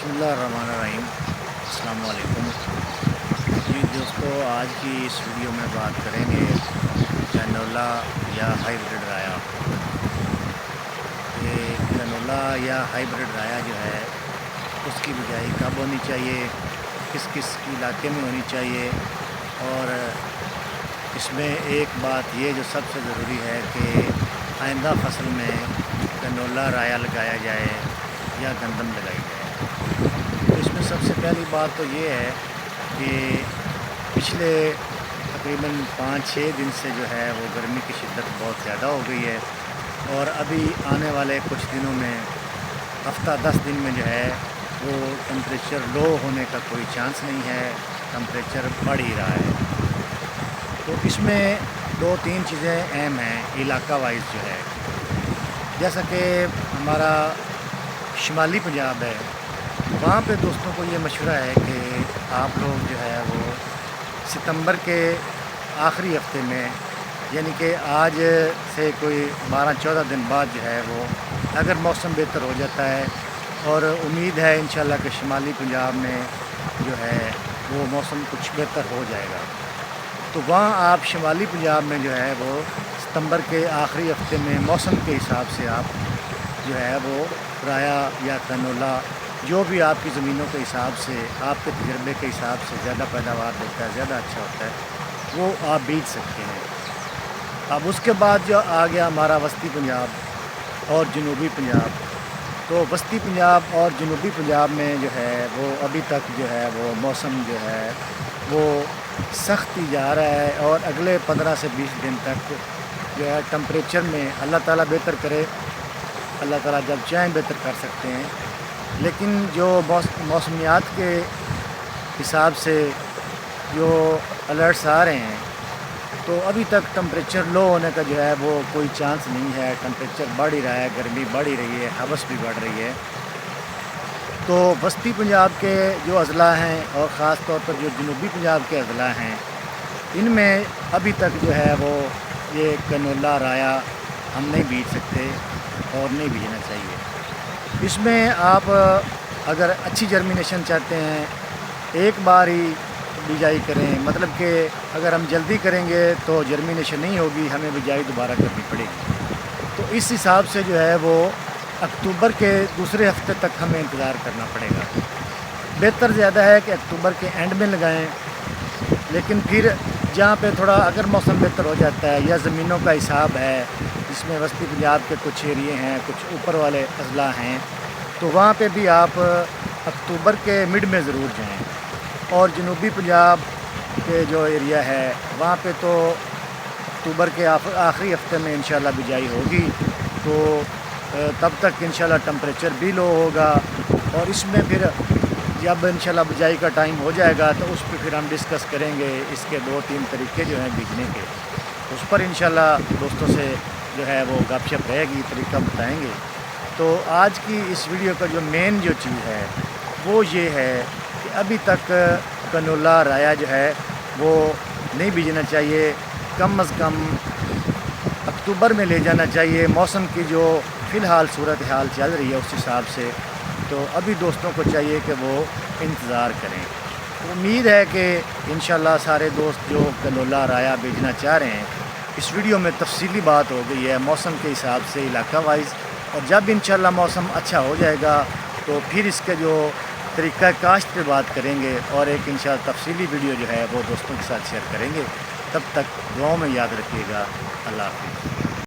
बिस्मिल्लाहिर्रहमानिर्रहीम। अस्सलाम वालेकुम। जी दोस्तों, आज की इस वीडियो में बात करेंगे कैनोला या हाइब्रिड राया। ये कैनोला या हाइब्रिड राया जो है उसकी बिजाई कब होनी चाहिए, किस किस इलाके में होनी चाहिए, और इसमें एक बात ये जो सबसे ज़रूरी है कि आइंदा फसल में कैनोला राया लगाया जाए या गंदम लगाई जाए। तो इसमें सबसे पहली बात तो ये है कि पिछले तकरीबन 5-6 दिन से जो है वो गर्मी की शिद्दत बहुत ज़्यादा हो गई है, और अभी आने वाले कुछ दिनों में हफ्ता 10 दिन में जो है वो टेम्परेचर लो होने का कोई चांस नहीं है, टेम्परेचर बढ़ ही रहा है। तो इसमें 2-3 चीज़ें अहम हैं इलाका वाइज जो है। जैसा कि हमारा शुमाली पंजाब है, वहाँ पे दोस्तों को ये मशवरा है कि आप लोग जो है वो सितंबर के आखिरी हफ्ते में, यानी कि आज से कोई 12-14 दिन बाद जो है वो अगर मौसम बेहतर हो जाता है, और उम्मीद है इंशाल्लाह कि शुमाली पंजाब में जो है वो मौसम कुछ बेहतर हो जाएगा, तो वहाँ आप शुमाली पंजाब में जो है वो सितंबर के आखिरी हफ्ते में मौसम के हिसाब से आप जो है वो राया या कैनोला, जो भी आपकी ज़मीनों के हिसाब से, आपके तजर्बे के हिसाब से ज़्यादा पैदावार देता है, ज़्यादा अच्छा होता है, वो आप बीज सकते हैं। अब उसके बाद जो आ गया हमारा वस्ती पंजाब और जनूबी पंजाब, तो वस्ती पंजाब और जनूबी पंजाब में जो है वो अभी तक जो है वो मौसम जो है वो सख्त ही जा रहा है, और अगले 15 से 20 दिन तक जो है टेम्परेचर में अल्लाह ताला बेहतर करे, अल्लाह ताला जब चाहें बेहतर कर सकते हैं। लेकिन जो मौसमियात के हिसाब से जो अलर्ट्स आ रहे हैं, तो अभी तक टेम्परेचर लो होने का जो है वो कोई चांस नहीं है। टेम्परेचर बढ़ ही रहा है, गर्मी बढ़ ही रही है, हवस भी बढ़ रही है। तो वस्ती पंजाब के जो अज़ला हैं और ख़ास तौर पर जो जनूबी पंजाब के अज़ला हैं, इनमें अभी तक जो है वो ये कैनोला राया हम नहीं बीज सकते और नहीं बीजना चाहिए। इसमें आप अगर अच्छी जर्मिनेशन चाहते हैं, एक बार ही बिजाई करें, मतलब कि अगर हम जल्दी करेंगे तो जर्मिनेशन नहीं होगी, हमें बिजाई दोबारा करनी पड़ेगी। तो इस हिसाब से जो है वो अक्टूबर के दूसरे हफ्ते तक हमें इंतज़ार करना पड़ेगा। बेहतर ज़्यादा है कि अक्टूबर के एंड में लगाएं, लेकिन फिर जहाँ पे थोड़ा अगर मौसम बेहतर हो जाता है या ज़मीनों का हिसाब है, जिसमें वस्ती पंजाब के कुछ एरिए हैं, कुछ ऊपर वाले अज़ला हैं, तो वहाँ पे भी आप अक्टूबर के मिड में ज़रूर जाएं। और जनूबी पंजाब के जो एरिया है वहाँ पे तो अक्टूबर के आखिरी हफ्ते में इंशाल्लाह बिजाई होगी, तो तब तक इंशाल्लाह टेम्परेचर भी लो होगा, और इसमें फिर जब इंशाल्लाह बिजाई का टाइम हो जाएगा तो उस पर फिर हम डिस्कस करेंगे इसके 2-3 तरीके जो हैं बीजने के। उस पर इंशाल्लाह दोस्तों से जो है वो गपशप रहेगी, तरीका बताएंगे। तो आज की इस वीडियो का जो मेन जो चीज़ है वो ये है कि अभी तक कैनोला राया जो है वो नहीं बीजना चाहिए, कम अज़ कम अक्टूबर में ले जाना चाहिए। मौसम की जो फ़िलहाल सूरत हाल चल रही है उस हिसाब से तो अभी दोस्तों को चाहिए कि वो इंतज़ार करें। उम्मीद है कि इंशाल्लाह सारे दोस्त जो कैनोला राया बेचना चाह रहे हैं, इस वीडियो में तफसीली बात हो गई है मौसम के हिसाब से इलाका वाइज, और जब इंशाल्लाह मौसम अच्छा हो जाएगा तो फिर इसके जो तरीक़ा काश्त पे बात करेंगे, और एक इंशाल्लाह तफसीली वीडियो जो है वो दोस्तों के साथ शेयर करेंगे। तब तक दुआओं में याद रखिएगा। अल्लाह हाफ़िज़।